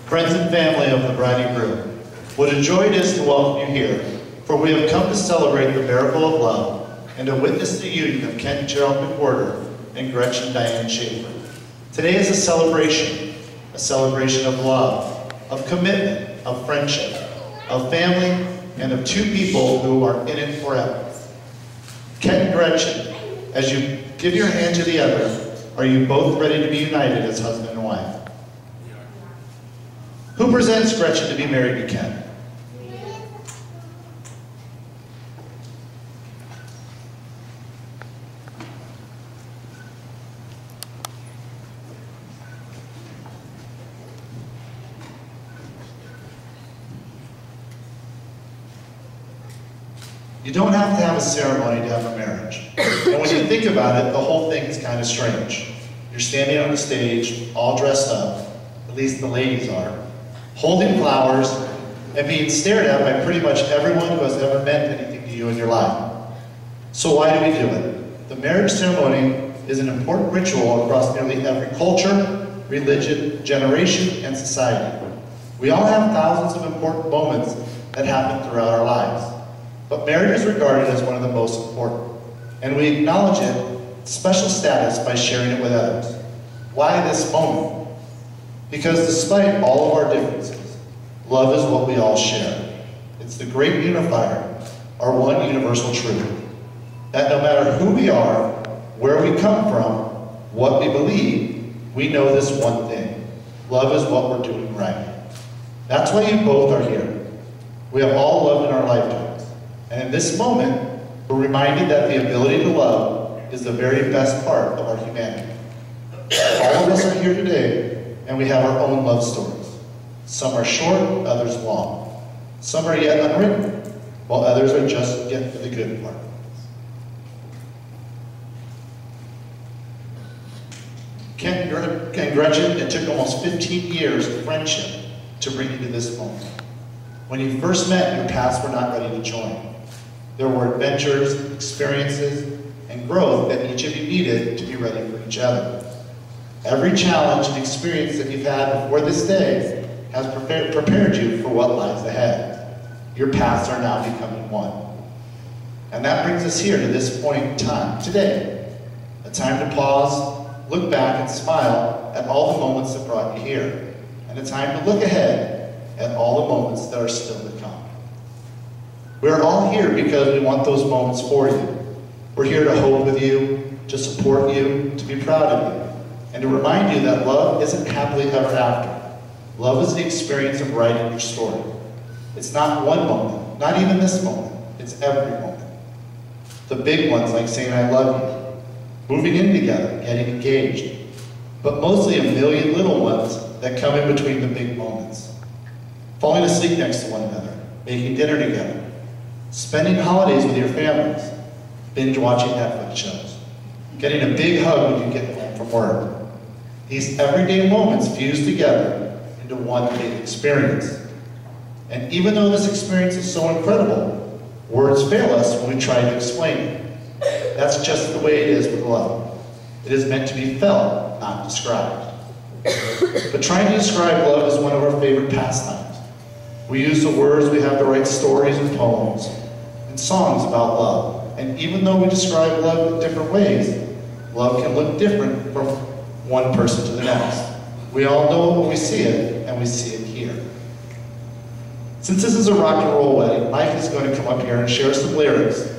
Friends and family of the bride and groom, what a joy it is to welcome you here, for we have come to celebrate the miracle of love and to witness the union of Ken Gerald McWhorter and Gretchen Diane Schaefer. Today is a celebration of love, of commitment, of friendship, of family, and of two people who are in it forever. Ken and Gretchen, as you give your hand to the other, are you both ready to be united as husband and wife? Who presents Gretchen to be married to Ken? You don't have to have a ceremony to have a marriage. And when you think about it, the whole thing's kind of strange. You're standing on the stage, all dressed up, at least the ladies are, holding flowers, and being stared at by pretty much everyone who has ever meant anything to you in your life. So why do we do it? The marriage ceremony is an important ritual across nearly every culture, religion, generation, and society. We all have thousands of important moments that happen throughout our lives. But marriage is regarded as one of the most important, and we acknowledge its special status by sharing it with others. Why this moment? Because despite all of our differences, love is what we all share. It's the great unifier, our one universal truth, that no matter who we are, where we come from, what we believe, we know this one thing: love is what we're doing right. That's why you both are here. We have all loved in our lifetimes, and in this moment, we're reminded that the ability to love is the very best part of our humanity. All of us are here today, and we have our own love stories. Some are short, others long. Some are yet unwritten, while others are just yet to the good part. Ken and Gretchen, it took almost 15 years of friendship to bring you to this moment. When you first met, your paths were not ready to join. There were adventures, experiences, and growth that each of you needed to be ready for each other. Every challenge and experience that you've had before this day has prepared you for what lies ahead. Your paths are now becoming one. And that brings us here to this point in time, today. A time to pause, look back, and smile at all the moments that brought you here. And a time to look ahead at all the moments that are still to come. We're all here because we want those moments for you. We're here to hope with you, to support you, to be proud of you, and to remind you that love isn't happily ever after. Love is the experience of writing your story. It's not one moment, not even this moment, it's every moment. The big ones like saying I love you, moving in together, getting engaged, but mostly a million little ones that come in between the big moments. Falling asleep next to one another, making dinner together, spending holidays with your families, binge watching Netflix shows, getting a big hug when you get home from work. These everyday moments fuse together into one big experience. And even though this experience is so incredible, words fail us when we try to explain it. That's just the way it is with love. It is meant to be felt, not described. But trying to describe love is one of our favorite pastimes. We use the words, we have to write stories and poems and songs about love. And even though we describe love in different ways, love can look different from one person to the next. We all know it when we see it, and we see it here. Since this is a rock and roll wedding, Mike is going to come up here and share some lyrics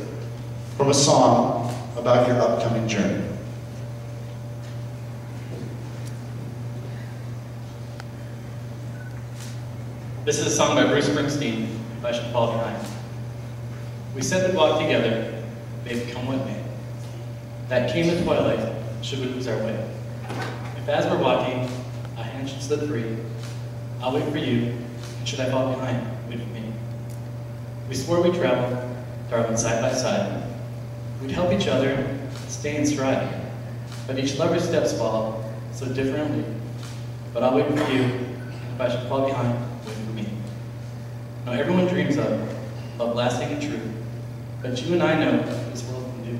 from a song about your upcoming journey. This is a song by Bruce Springsteen, If I Should Fall Behind. We said we'd walk together, babe, come with me. That came the twilight, should we lose our way. If as we're walking, a hand should slip free, I'll wait for you, and should I fall behind, wait for me. We swore we'd travel, darling, side by side. We'd help each other, stay in stride. But each lover's steps fall so differently. But I'll wait for you, and if I should fall behind, wait for me. Now everyone dreams of love lasting and true, but you and I know this world can do.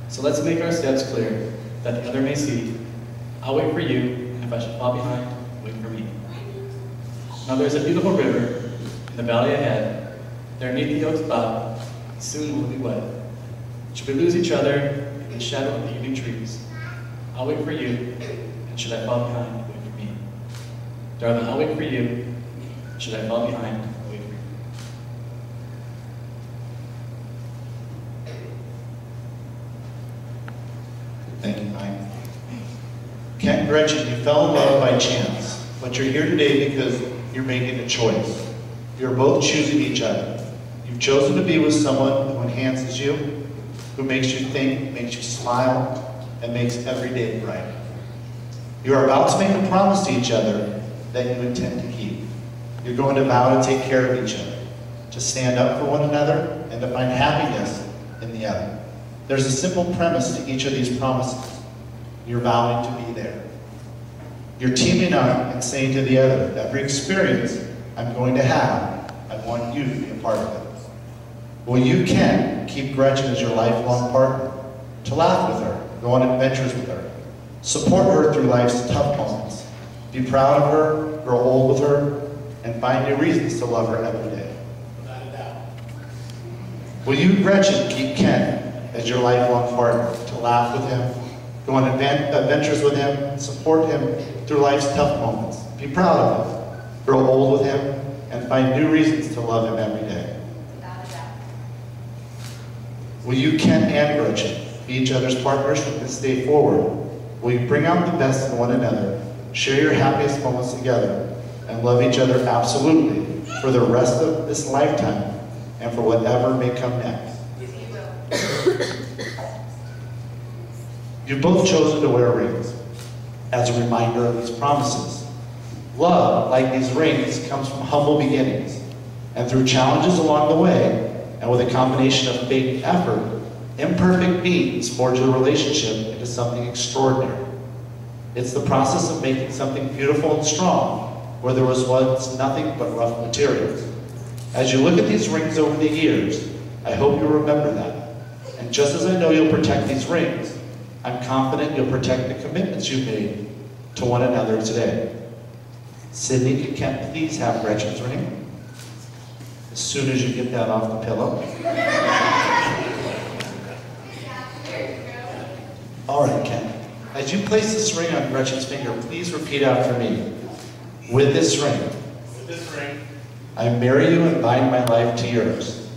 So let's make our steps clear, that the other may see. I'll wait for you, and if I should fall behind, wait for me. Now there's a beautiful river in the valley ahead. There neath the oak's bough, soon we'll be wed. Should we lose each other in the shadow of the evening trees, I'll wait for you, and should I fall behind, wait for me. Darling, I'll wait for you, should I fall behind, wait for you. Thank you, Mike. Ken and Gretchen, you fell in love by chance, but you're here today because you're making a choice. You're both choosing each other. You've chosen to be with someone who enhances you, who makes you think, makes you smile, and makes every day bright. You are about to make a promise to each other that you intend to keep. You're going to vow to take care of each other, to stand up for one another, and to find happiness in the other. There's a simple premise to each of these promises. You're vowing to be there. You're teaming up and saying to the other, every experience I'm going to have, I want you to be a part of it. Well, you can keep Gretchen as your lifelong partner, to laugh with her, go on adventures with her, support her through life's tough moments, be proud of her, grow old with her, and find new reasons to love her every day. Without a doubt. Will you, Gretchen, keep Ken as your lifelong partner, to laugh with him, go on adventures with him, support him through life's tough moments, be proud of him, grow old with him, and find new reasons to love him every day? Without a doubt. Will you, Ken and Gretchen, be each other's partners from this day forward? Will you bring out the best in one another, share your happiest moments together, and love each other absolutely for the rest of this lifetime and for whatever may come next? You've both chosen to wear rings as a reminder of these promises. Love, like these rings, comes from humble beginnings, and through challenges along the way, and with a combination of faith and effort, imperfect means forge a relationship into something extraordinary. It's the process of making something beautiful and strong where there was once nothing but rough materials. As you look at these rings over the years, I hope you'll remember that. And just as I know you'll protect these rings, I'm confident you'll protect the commitments you've made to one another today. Sydney, can Kent please have Gretchen's ring? As soon as you get that off the pillow. All right, Ken. As you place this ring on Gretchen's finger, please repeat after me. With this ring, With this ring, I marry you and bind my life to yours.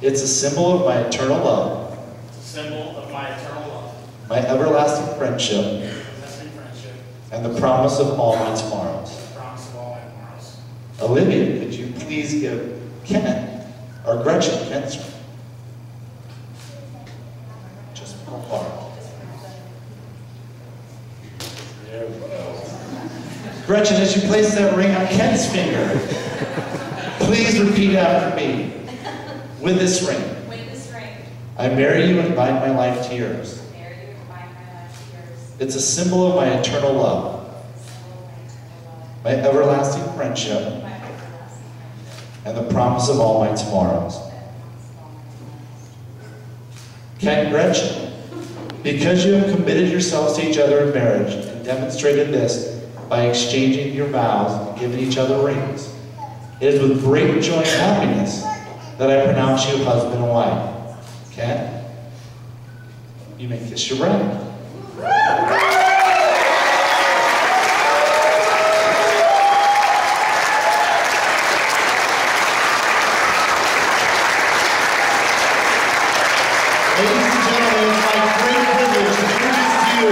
It's a symbol of my eternal love, It's a symbol of my eternal love, my everlasting friendship, everlasting friendship, and the promise of all my tomorrows. the promise of all my tomorrows. Olivia, could you please give Ken, or Gretchen, Ken's ring? Just pull hard. There we go. Gretchen, as you place that ring on Ken's finger, please repeat after me. With this ring, I marry you and bind my life to yours. It's a symbol of my eternal love, my everlasting friendship, and the promise of all my tomorrows. Ken and Gretchen, because you have committed yourselves to each other in marriage and demonstrated this by exchanging your vows and giving each other rings, it is with great joy and happiness that I pronounce you husband and wife. Ken, you may kiss your bride. Ladies and gentlemen, it's my great privilege to introduce to you,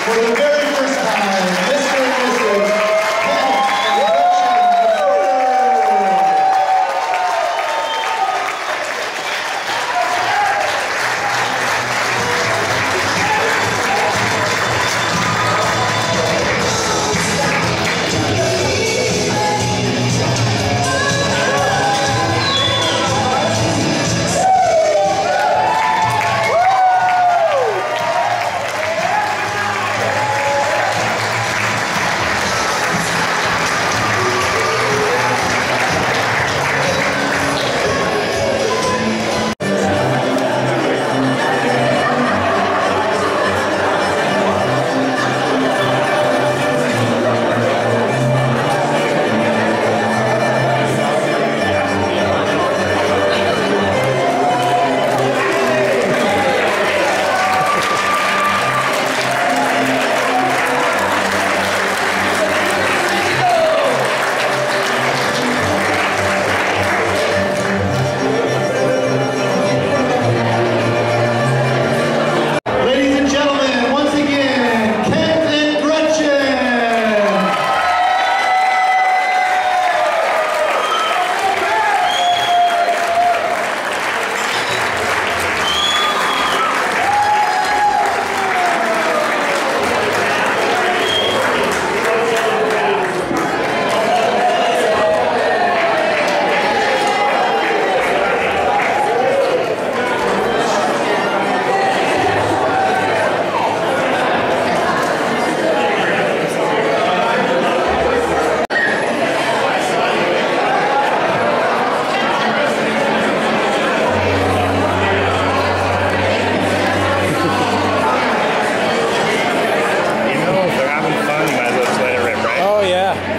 for the very first time, Mr. and Mrs. Ken and Gretchen Porter.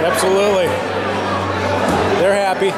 Absolutely. They're happy.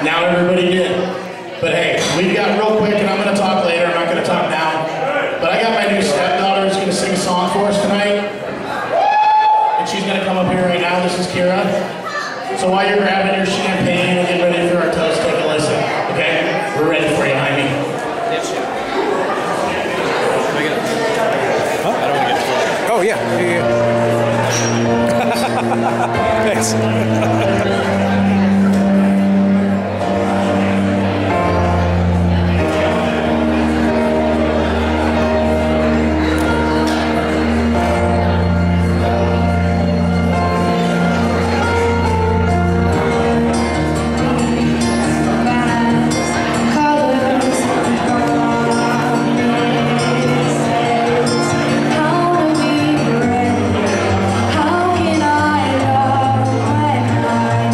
Now everybody did. But hey, we've got real quick, and I'm going to talk later. I'm not going to talk now. But I got my new stepdaughter who's going to sing a song for us tonight. And she's going to come up here right now. This is Kyra. So while you're grabbing your champagne and getting ready for our toast, take a listen. Okay? We're ready for you, Jaime. Oh, yeah. Thanks. How can I love when I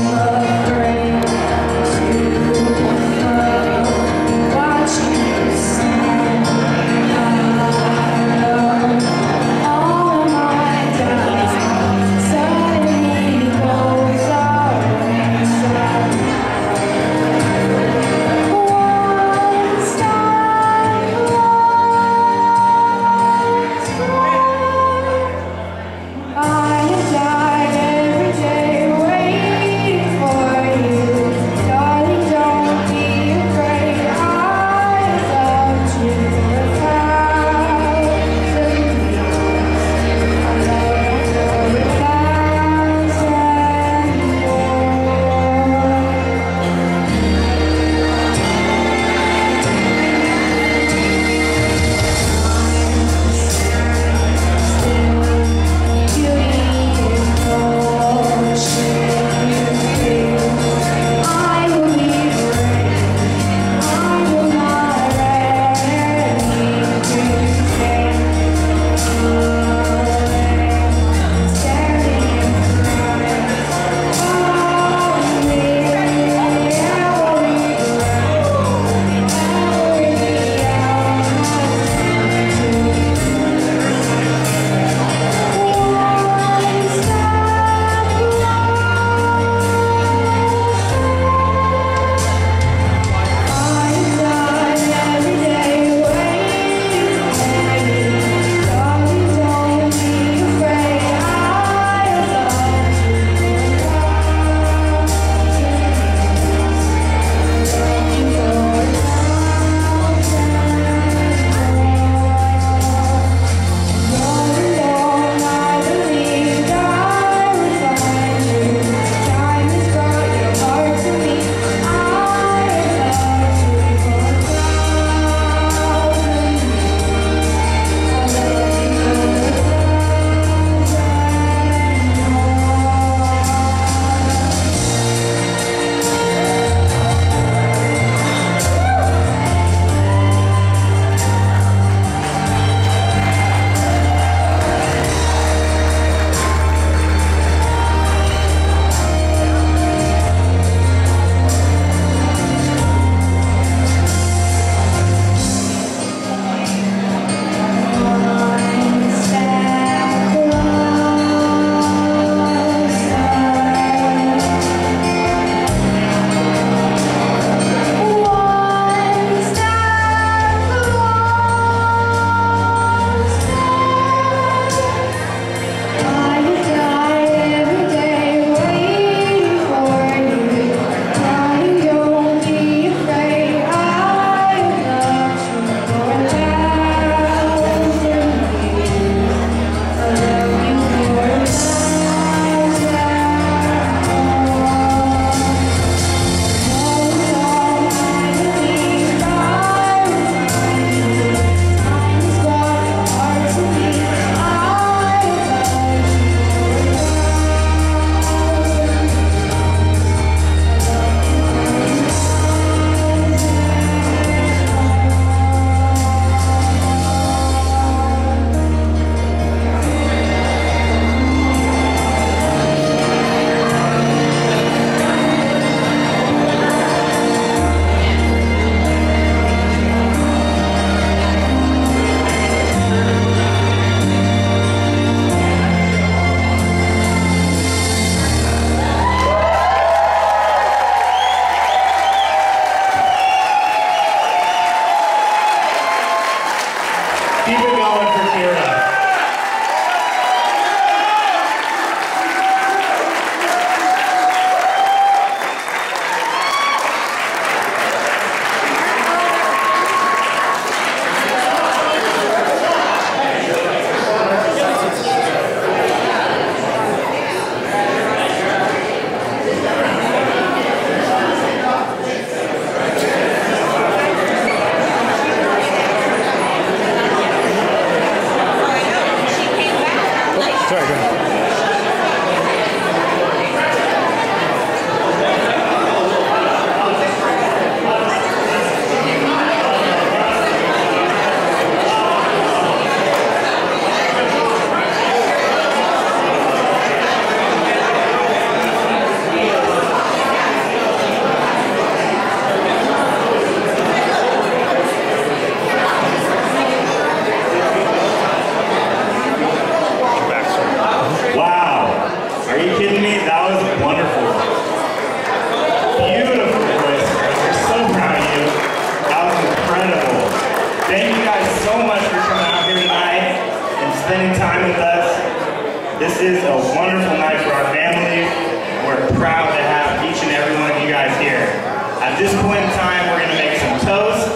this point in time, we're going to make some toast.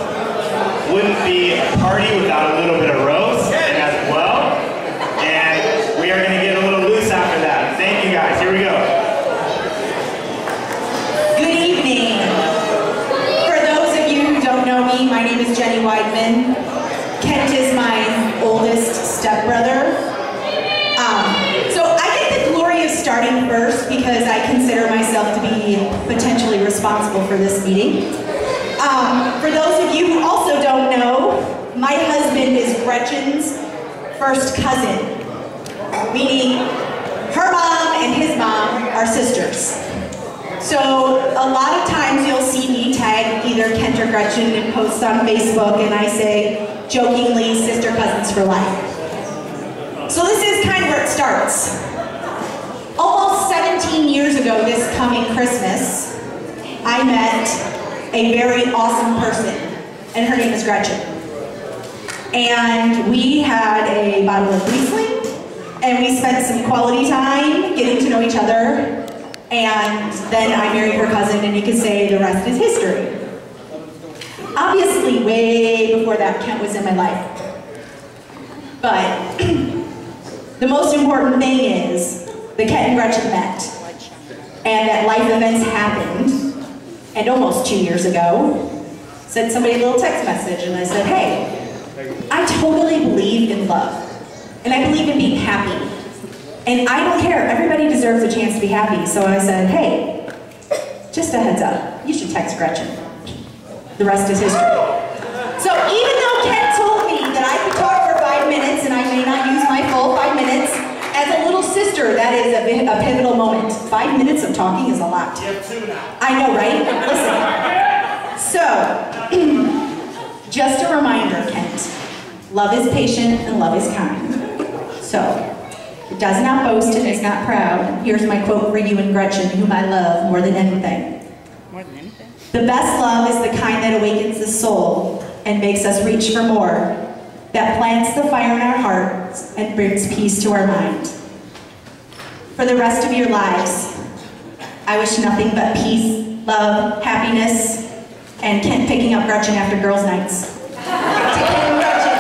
Wouldn't be a party without a little bit of roast as well. And we are going to get a little loose after that. Thank you guys. Here we go. Good evening. For those of you who don't know me, my name is Jenny Weidman. Kent is my oldest stepbrother. So I get the glory of starting first because I consider myself to be potentially responsible for this meeting. For those of you who also don't know, my husband is Gretchen's first cousin, meaning her mom and his mom are sisters. So a lot of times you'll see me tag either Kent or Gretchen and post on Facebook, and I say, jokingly, sister cousins for life. So this is kind of where it starts. Almost 17 years ago this coming Christmas, I met a very awesome person, and her name is Gretchen. And we had a bottle of Riesling, and we spent some quality time getting to know each other, and then I married her cousin, and you could say the rest is history. Obviously, way before that, Kent was in my life. But the most important thing is that Kent and Gretchen met, and that life events happened. And almost 2 years ago, sent somebody a little text message, and I said, hey, I totally believe in love, and I believe in being happy. And I don't care, everybody deserves a chance to be happy. So I said, hey, just a heads up, you should text Gretchen. The rest is history. So even though Kent told me that I could talk for 5 minutes, and I may not use my full 5 minutes, as a little sister, that is a pivotal moment. 5 minutes of talking is a lot. I know, right? Listen. So, just a reminder, Kent. Love is patient and love is kind. So, it does not boast and is not proud. Here's my quote for you and Gretchen, whom I love more than anything. More than anything? The best love is the kind that awakens the soul and makes us reach for more, that plants the fire in our hearts and brings peace to our mind. For the rest of your lives, I wish nothing but peace, love, happiness, and Kent picking up Gretchen after girls' nights. To Kent and Gretchen.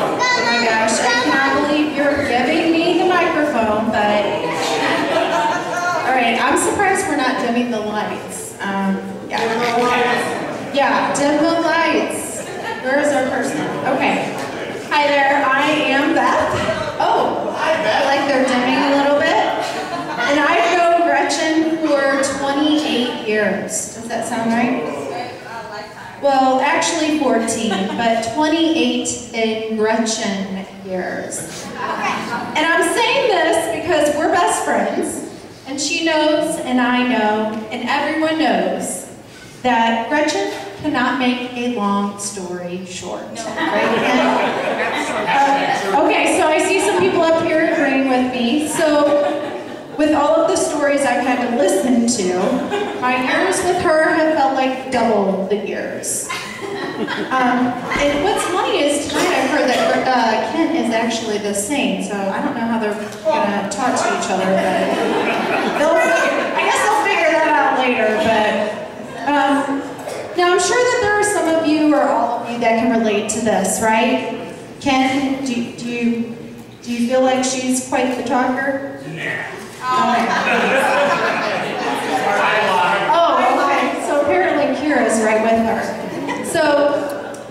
Oh my gosh, I cannot believe you're giving me the microphone, but... Alright, I'm surprised we're not dimming the lights. Yeah, dim the lights. Where is our person? Okay. Hi there, I am Beth. Oh, hi Beth. Like they're dimming a little bit. And I've known Gretchen for 28 years. Does that sound right? Well, actually 14, but 28 in Gretchen years. And I'm saying this because we're best friends. And she knows, and I know, and everyone knows that Gretchen cannot make a long story short. Right? Okay, so I see some people up here agreeing with me. So, with all of the stories I've had to listen to, my years with her have felt like double the years. And what's funny is tonight I've heard that Kent is actually the same, so I don't know how they're gonna talk to each other, but I guess they'll figure that out later. But now I'm sure that there are some of you or all of you that can relate to this, right? Ken, do you feel like she's quite the talker? Oh, okay. So apparently Kyra's right with her. So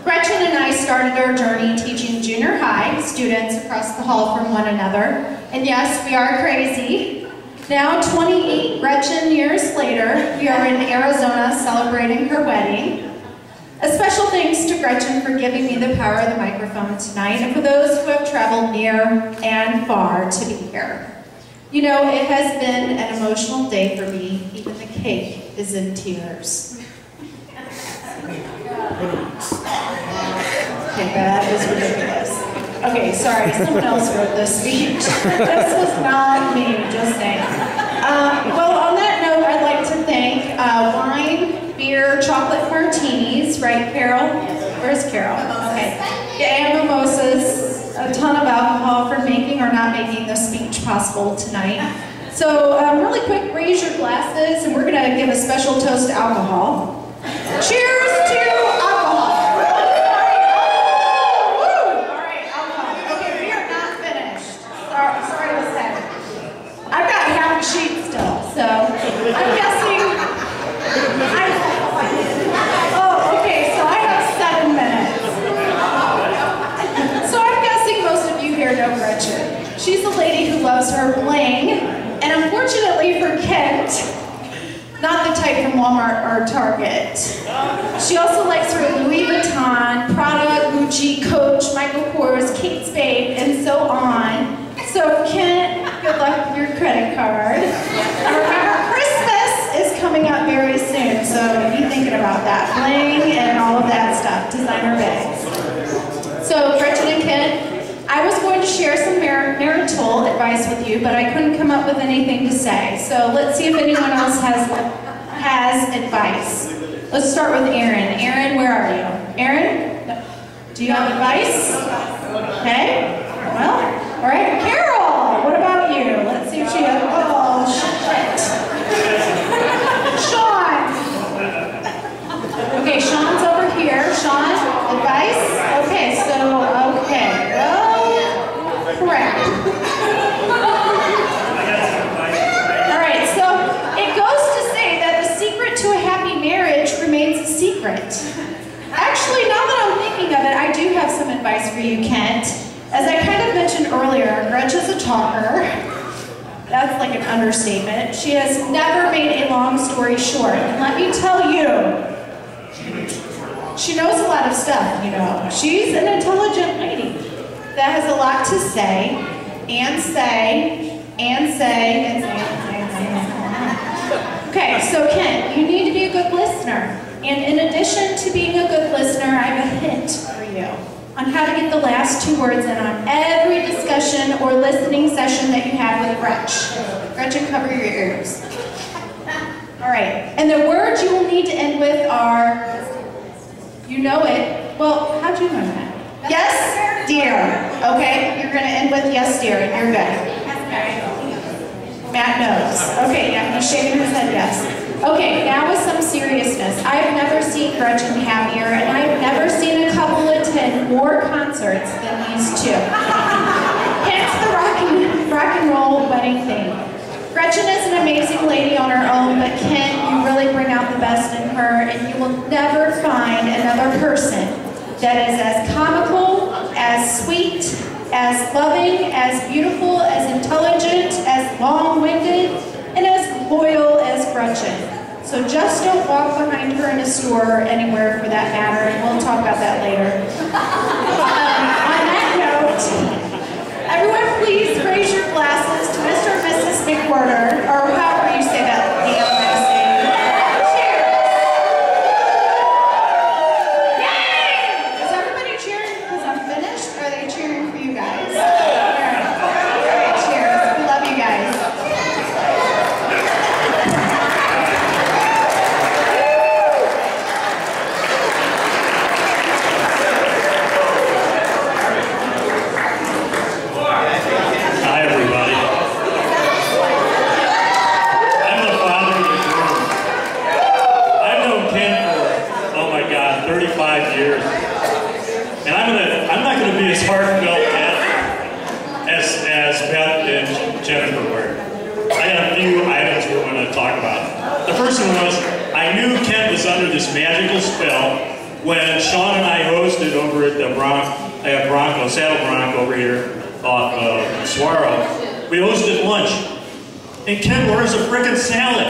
Gretchen and I started our journey teaching junior high students across the hall from one another. And yes, we are crazy. Now, 28 Gretchen years later, we are in Arizona celebrating her wedding. A special thanks to Gretchen for giving me the power of the microphone tonight, and for those who have traveled near and far to be here. You know, it has been an emotional day for me. Even the cake is in tears. Okay, that is ridiculous. Okay, sorry, someone else wrote this speech. This was not me, just saying. Well, on that note, I'd like to thank wine, beer, chocolate martinis, right, Carol? Where's Carol? Okay. And mimosas, a ton of alcohol for making for not making this speech possible tonight. So really quick, raise your glasses, and we're going to give a special toast to alcohol. Cheers to alcohol. All right, alcohol. Okay, we are not finished. Sorry to say. I've got half a sheet still, so I'm guessing. Oh, okay, so I have 7 minutes. So I'm guessing most of you here know Gretchen. She's the lady who loves her bling, and unfortunately for Kent, not the type from Walmart or Target. She also likes her Louis Vuitton, Prada, Gucci, Coach, Michael Kors, Kate Spade, and so on. So Kent, good luck with your credit card. And remember, Christmas is coming up very soon, so be thinking about that. Bling and all of that stuff, designer bags. So Gretchen and Kent, I was going to share some marital advice with you, but I couldn't come up with anything to say. So let's see if anyone else has advice. Let's start with Erin. Erin, where are you? Erin, do you have advice? Okay. Well, all right. Carol, what about you? Let's see if she has. Oh, shit. Sean. Okay, Sean's over here. Sean, advice? Okay, so, okay. Crap. All right, so it goes to say that the secret to a happy marriage remains a secret. Actually, now that I'm thinking of it, I do have some advice for you, Kent. As I kind of mentioned earlier, Gretchen's a talker. That's like an understatement. She has never made a long story short. And let me tell you, she knows a lot of stuff, you know. She's an intelligent lady that has a lot to say, and say, and say, and say, and say. Okay, so Kent, you need to be a good listener. And in addition to being a good listener, I have a hint for you on how to get the last 2 words in on every discussion or listening session that you have with Gretchen. Gretchen, cover your ears. All right, and the words you will need to end with are, you know it. Well, how'd you know that? Yes, dear. Okay, you're going to end with yes, dear, and you're good. Matt knows. Okay, yeah, he's shaking his head yes. Okay, now with some seriousness. I've never seen Gretchen happier, and I've never seen a couple attend more concerts than these 2. Hence the rock and roll wedding thing. Gretchen is an amazing lady on her own, but Kent, you really bring out the best in her, and you will never find another person that is as comical, as sweet, as loving, as beautiful, as intelligent, as long-winded, and as loyal as Gretchen. So just don't walk behind her in a store or anywhere for that matter, and we'll talk about that later. On that note, everyone please raise your glasses to Mr. and Mrs. McWhorter, or however you say that damn last name. When Sean and I hosted over at the Saddle Bronc over here off Saguaro, we hosted lunch. And Ken orders a frickin' salad.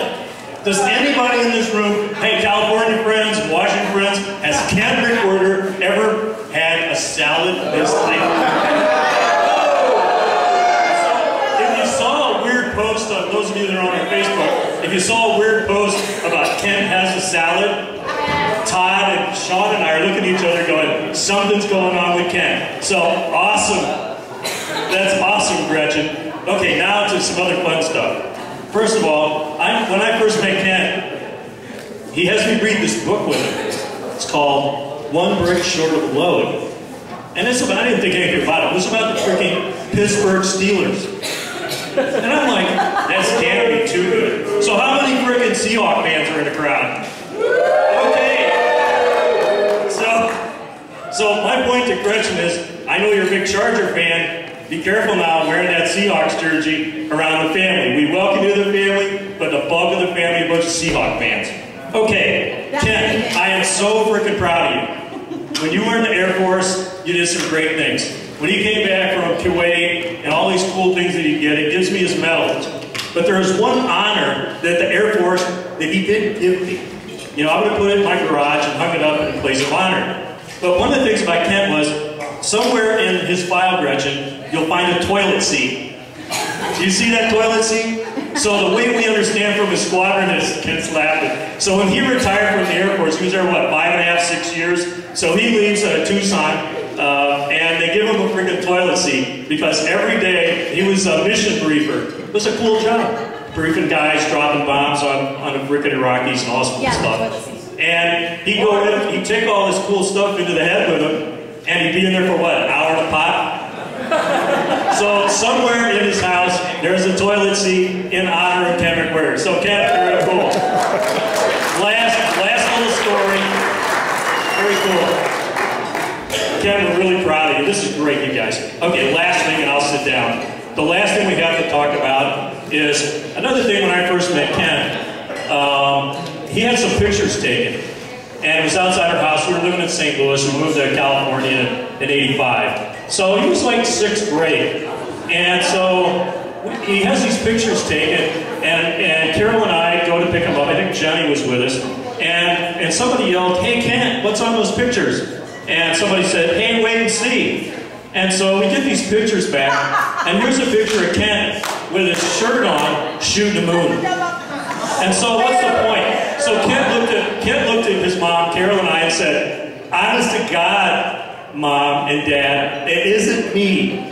Does anybody in this room, hey, California friends, Washington friends, has Ken McWhorter ever had a salad this late? So, if you saw a weird post, on those of you that are on our Facebook, if you saw a weird post about Ken has a salad, Todd and Sean and I are looking at each other going, something's going on with Ken. So, awesome. That's awesome, Gretchen. Okay, now to some other fun stuff. First of all, when I first met Ken, he has me read this book with him. It's called One Brick Short of Load. And it's about, I didn't think anything about it. It was about the freaking Pittsburgh Steelers. And I'm like, this can't be too good. So how many frickin' Seahawk fans are in the crowd? Okay. So my point to Gretchen is, I know you're a big Charger fan. Be careful now wearing that Seahawks jersey around the family. We welcome you to the family, but the bulk of the family are a bunch of Seahawk fans. Okay, Ken, I am so freaking proud of you. When you were in the Air Force, you did some great things. When he came back from Kuwait and all these cool things that he did, it gives me his medals. But there is one honor that the Air Force that he didn't give me. You know, I would have put it in my garage and hung it up in a place of honor. But one of the things about Ken was, somewhere in his file, Gretchen, you'll find a toilet seat. Do you see that toilet seat? So the way we understand from his squadron is, Ken's laughing. So when he retired from the Air Force, he was there, what, 5.5, 6 years? So he leaves Tucson, and they give him a freaking toilet seat, because every day he was a mission briefer. It was a cool job. Briefing guys, dropping bombs on the freaking Iraqis and all this cool stuff. And he'd go in, he'd take all this cool stuff into the head with him, and he'd be in there for what, an hour and a pot? So somewhere in his house, there's a toilet seat in honor of Ken McWhirter. So Ken, very cool. Last little story. Very cool. Ken, we're really proud of you. This is great, you guys. Okay, last thing, and I'll sit down. The last thing we have to talk about is another thing. When I first met Ken, he had some pictures taken. And it was outside our house. We were living in St. Louis. We moved to California in '85. So he was like 6th grade. And so he has these pictures taken. And Carol and I go to pick him up. I think Jenny was with us. And somebody yelled, "Hey, Ken, what's on those pictures?" And somebody said, "Hey, wait and see." And so we get these pictures back. And here's a picture of Ken with his shirt on shooting the moon. And so what's the point? So Ken looked at his mom, Carol, and I, and said, "Honest to God, Mom and Dad, it isn't me."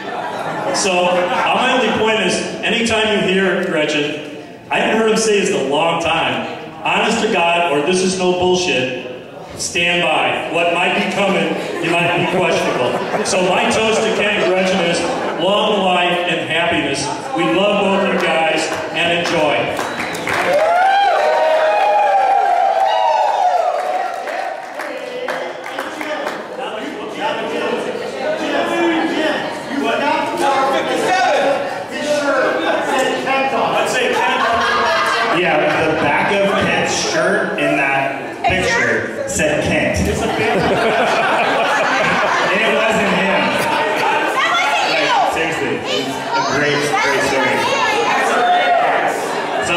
So my only point is, anytime you hear Gretchen, I haven't heard him say this in a long time, honest to God, or this is no bullshit, stand by. What might be coming, you might be questionable. So my toast to Ken and Gretchen is long life and happiness. We love both you guys, and enjoy. Yeah, the back of Kent's shirt in that picture said Kent. It's a big It wasn't him. Like, seriously, it's a great story. So,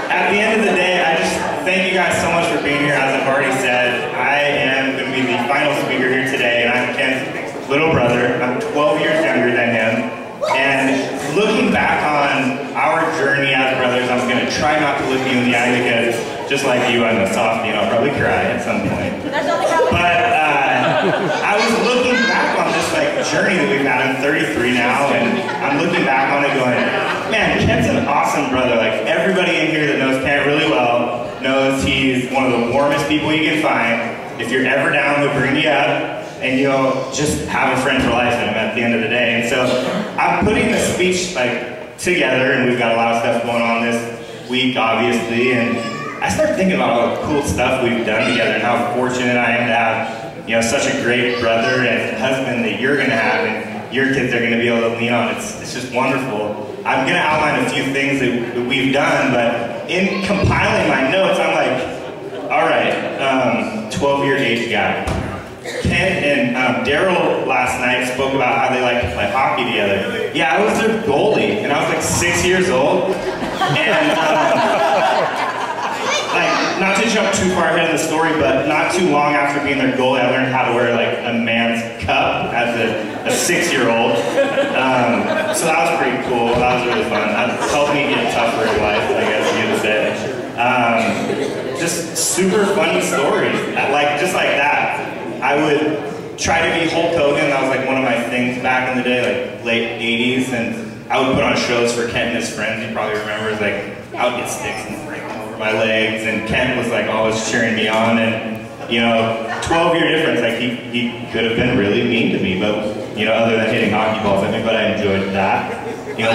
at the end of the day, I just thank you guys so much for being here. As I've already said, I am going to be the final speaker here today, and I'm Ken's little brother. I'm 12 years younger than him. And looking back on our journey as brothers, I'm going to try not to look you in the eye, because just like you, I'm a softie and I'll probably cry at some point. But I was looking back on this journey that we've had. I'm 33 now, and I'm looking back on it going, man, Ken's an awesome brother. Like, everybody in here that knows Ken really well knows he's one of the warmest people you can find. If you're ever down, he'll bring you up. And you'll just have a friend for life in him at the end of the day. And so I'm putting the speech together, and we've got a lot of stuff going on this week, obviously. And I started thinking about all the cool stuff we've done together, and how fortunate I am to have, such a great brother and husband that you're going to have, and your kids are going to be able to lean on. It's just wonderful. I'm going to outline a few things that we've done, but in compiling my notes, I'm like, all right, 12-year age guy. Ken and Daryl last night spoke about how they like to play hockey together. Yeah, I was their goalie, and I was like 6 years old. And not to jump too far ahead of the story, but not too long after being their goalie, I learned how to wear a man's cup as a 6-year-old. So that was pretty cool. That was really fun. That helped me get tougher in life, I guess you could say. Just super funny stories, just like that. I would try to be Hulk Hogan. That was one of my things back in the day, late 80s, and I would put on shows for Kent and his friends. You probably remember, I would get sticks and break them over my legs, and Kent was always cheering me on. And 12-year difference. He could have been really mean to me, but you know, other than hitting hockey balls, I think, but I enjoyed that. You know,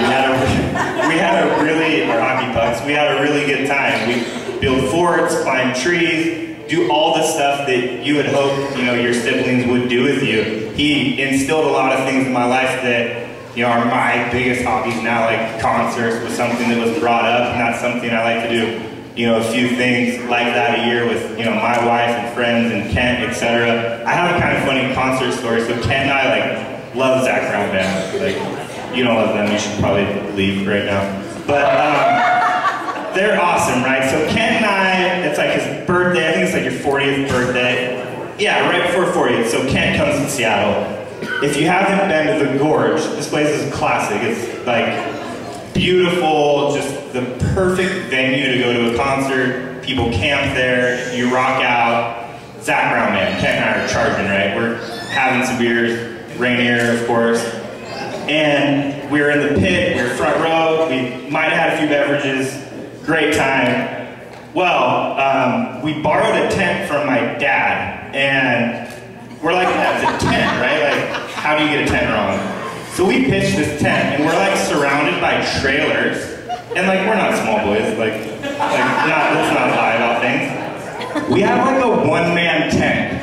we had a really, or hockey pucks, we had a really good time. We build forts, climb trees, do all the stuff that you would hope, you know, your siblings would do with you. He instilled a lot of things in my life that, you know, are my biggest hobbies now, like concerts was something that was brought up, and that's something I like to do. You know, a few things like that a year with, you know, my wife and friends and Kent, etc. I have a kind of funny concert story. So Kent and I, like, love Zach Brown Band. Like, you don't love them, you should probably leave right now. But they're awesome, right? So Kent and I, it's like his birthday, I think it's like your 40th birthday. Yeah, right before 40th. So Kent comes to Seattle. If you haven't been to the Gorge, this place is classic. It's like beautiful, just the perfect venue to go to a concert. People camp there, you rock out. Zach Brown Band, Kent and I are charging, right? We're having some beers, Rainier, of course. And we were in the pit, we were front row, we might have had a few beverages, great time. Well, we borrowed a tent from my dad, and we're like, that's a tent, right? Like, how do you get a tent wrong? So we pitched this tent, and we're like surrounded by trailers, and like, we're not small boys, let's not lie about things. We have like a one-man tent.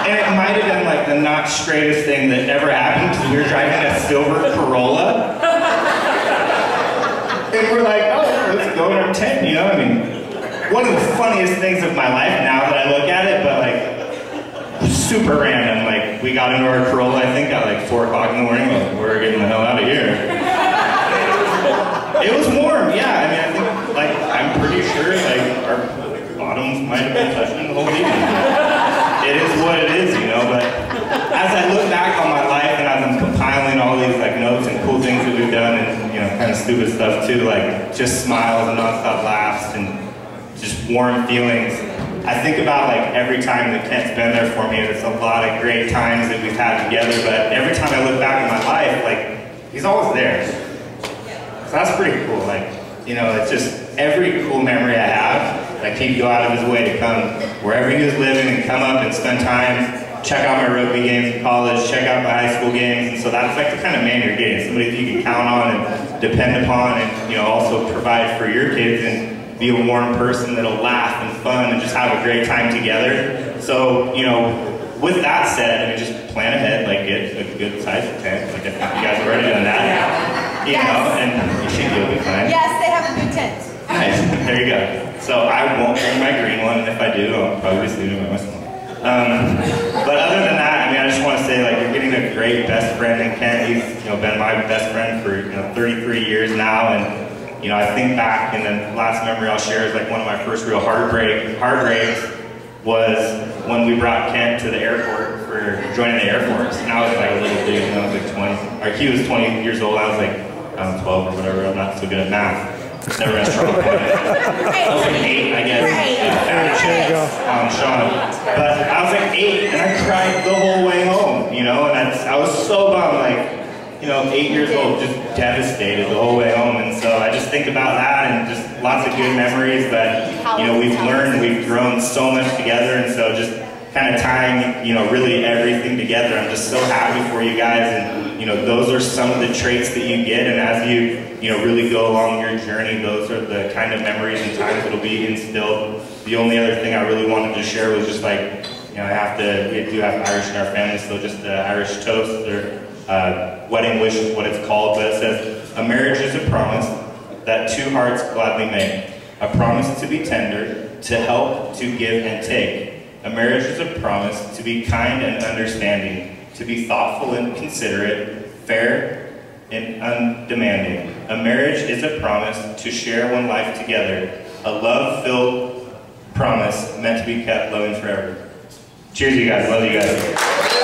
And it might have been like the not straightest thing that ever happened, because we were driving a silver Corolla. And we're like, oh, let's go in our tent, you know? I mean, one of the funniest things of my life now that I look at it, but like, super random. Like, we got into our Corolla, I think, at like 4 o'clock in the morning. Like, we're getting the hell out of here. It was warm, yeah. I mean, I think, like, I'm pretty sure, like, our bottoms might have been touching the whole evening. It is what it is, you know, but as I look back on my life and as I'm compiling all these like notes and cool things that we've done and, you know, kind of stupid stuff too, like just smiles and nonstop laughs and just warm feelings, I think about like every time that Kent's been there for me, and it's a lot of great times that we've had together, but every time I look back in my life, like, he's always there. So that's pretty cool, like, you know, it's just every cool memory I have, like he'd go out of his way to come wherever he was living and come up and spend time, check out my rugby games in college, check out my high school games, and so that's like the kind of man you're getting, somebody that you can count on and depend upon and, you know, also provide for your kids and be a warm person that'll laugh and fun and just have a great time together. So, you know, with that said, I mean, just plan ahead, like get a good sized tent, like I think you guys have already done that, you know, and you think you'll be fine. Yes, they have a good tent. Nice, there you go. So I won't bring my green one, and if I do, I'll probably just leave it by myself. But other than that, I mean, I just want to say, like, you're getting a great best friend in Kent. He's, you know, been my best friend for, you know, 33 years now, and, you know, I think back, and the last memory I'll share is, like, one of my first real heartbreaks was when we brought Kent to the airport for joining the Air Force. And I was, like, a little dude, and I was, like, 20, or he was 20 years old, I was, like, I was 12 or whatever, I'm not so good at math. Never been strong. I was like 8, I guess. There you go. Sean. But I was like 8, and I cried the whole way home, you know, and I was so bummed, like, you know, 8 years old, just devastated the whole way home, and so I just think about that, and just lots of good memories that, you know, we've learned, we've grown so much together, and so just kind of tying, you know, really everything together. I'm just so happy for you guys, and, you know, those are some of the traits that you get, and as you know, really go along your journey, those are the kind of memories and times that'll be instilled. The only other thing I really wanted to share was just like, you know, we do have Irish in our family, so just the Irish toast, or wedding wish is what it's called, but it says, a marriage is a promise that two hearts gladly make, a promise to be tender, to help, to give and take. A marriage is a promise to be kind and understanding, to be thoughtful and considerate, fair and undemanding. A marriage is a promise to share one life together, a love-filled promise meant to be kept loving forever. Cheers, you guys. Love you guys.